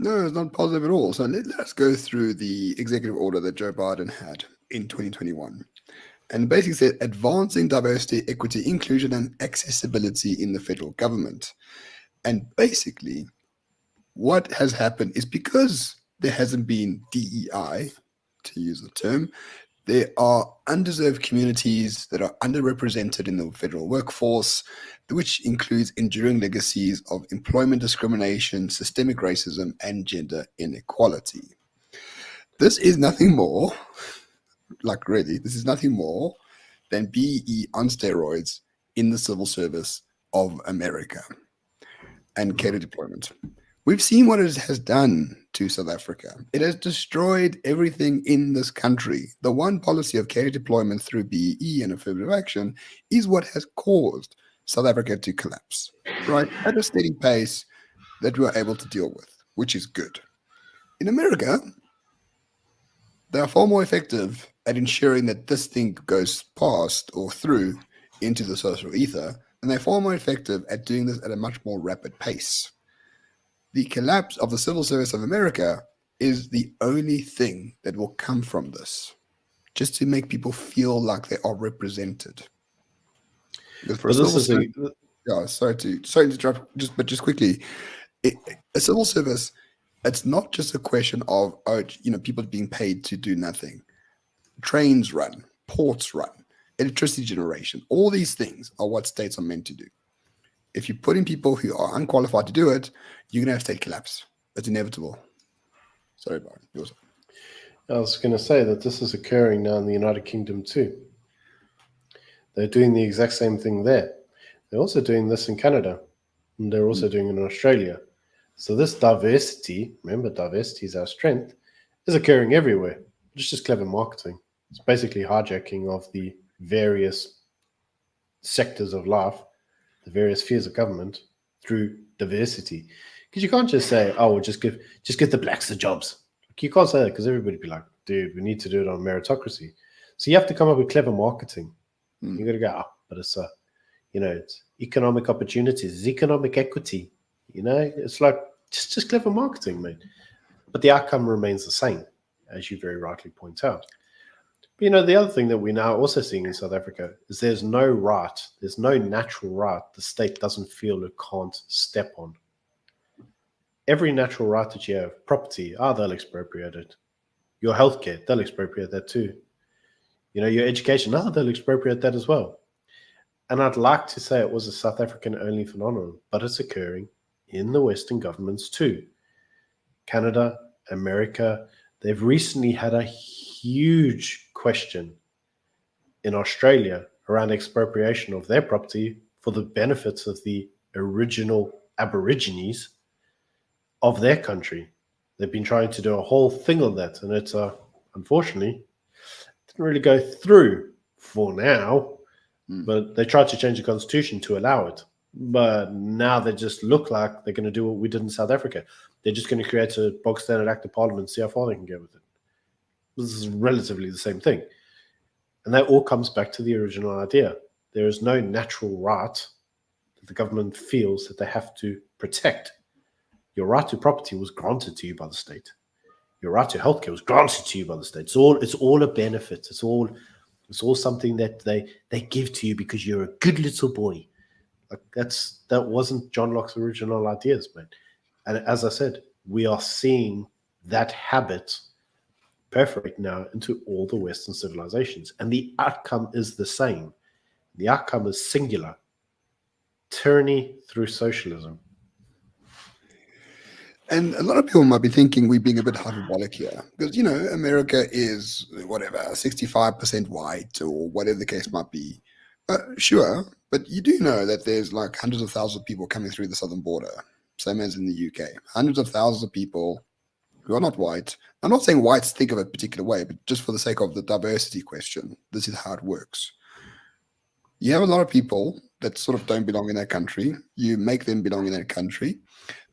No, it's not positive at all. So let's go through the executive order that Joe Biden had in 2021. And basically said advancing diversity, equity, inclusion, and accessibility in the federal government. And basically, what has happened is because there hasn't been DEI, to use the term, there are undeserved communities that are underrepresented in the federal workforce, which includes enduring legacies of employment discrimination, systemic racism, and gender inequality. This is nothing more, like really, this is nothing more than BE on steroids in the civil service of America and cater deployment. We've seen what it has done to South Africa. It has destroyed everything in this country. The one policy of cater deployment through BEE and affirmative action is what has caused South Africa to collapse, right? At a steady pace that we are able to deal with, which is good. In America, they are far more effective at ensuring that this thing goes past or through into the social ether, and they're far more effective at doing this at a much more rapid pace. The collapse of the civil service of America is the only thing that will come from this, just to make people feel like they are represented. Because for a But this civil is a service, yeah, sorry to interrupt, just quickly, a civil service, it's not just a question of people being paid to do nothing. Trains run, ports run, electricity generation. All these things are what states are meant to do. If you put in people who are unqualified to do it, you're gonna have state collapse. It's inevitable. Sorry, Byron. Yours. I was going to say that this is occurring now in the United Kingdom too. They're doing the exact same thing there. They're also doing this in Canada, and they're also doing it in Australia. So this diversity, remember, diversity is our strength, is occurring everywhere. It's just clever marketing. It's basically hijacking of the various sectors of life, the various spheres of government through diversity. Because you can't just say, "Oh, we'll just give the blacks the jobs." Like, you can't say that because everybody would be like, "Dude, we need to do it on meritocracy." So you have to come up with clever marketing. You got to go, but it's it's economic opportunities, it's economic equity. It's like just clever marketing, mate. But the outcome remains the same, as you very rightly point out. But, the other thing that we're now also seeing in South Africa is there's no natural right the state doesn't feel it can't step on. Every natural right that you have, property, they'll expropriate it. Your healthcare, they'll expropriate that too. Your education, they'll expropriate that as well. And I'd like to say it was a South African only phenomenon, but it's occurring in the Western governments too. Canada, America, they've recently had a huge question in Australia around expropriation of their property for the benefits of the original Aborigines of their country. They've been trying to do a whole thing on that, and it's unfortunately didn't really go through for now. But they tried to change the constitution to allow it. But now they just look like they're going to do what we did in South Africa. They're just going to create a bog standard act of parliament and see how far they can go with it. This is relatively the same thing. And that all comes back to the original idea. There is no natural right that the government feels that they have to protect. Your right to property was granted to you by the state. Your right to healthcare was granted to you by the state. It's all a benefit. It's all something that they give to you because you're a good little boy. Like that wasn't John Locke's original ideas, man. And as I said, we are seeing that habit perforate now into all the Western civilizations. And the outcome is the same. The outcome is singular. Tyranny through socialism. And a lot of people might be thinking we're being a bit hyperbolic here because, America is whatever, 65% white or whatever the case might be. Sure, but you do know that there's like hundreds of thousands of people coming through the southern border, same as in the UK. Hundreds of thousands of people who are not white. I'm not saying whites think of it a particular way, but just for the sake of the diversity question, this is how it works. You have a lot of people that sort of don't belong in that country. You make them belong in that country.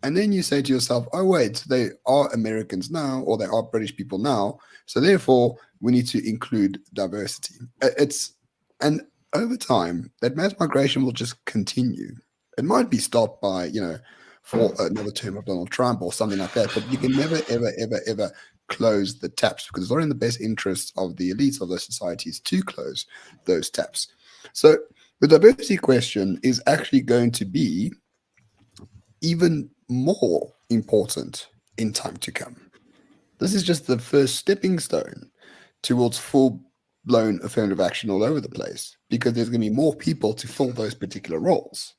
And then you say to yourself, oh, wait, they are Americans now, or they are British people now. So therefore, we need to include diversity. And over time, that mass migration will just continue. It might be stopped by, for another term of Donald Trump or something like that. But you can never, ever, ever, ever close the taps because it's not in the best interests of the elites of those societies to close those taps. So the diversity question is actually going to be even more important in time to come. This is just the first stepping stone towards full-blown affirmative action all over the place because there's going to be more people to fill those particular roles.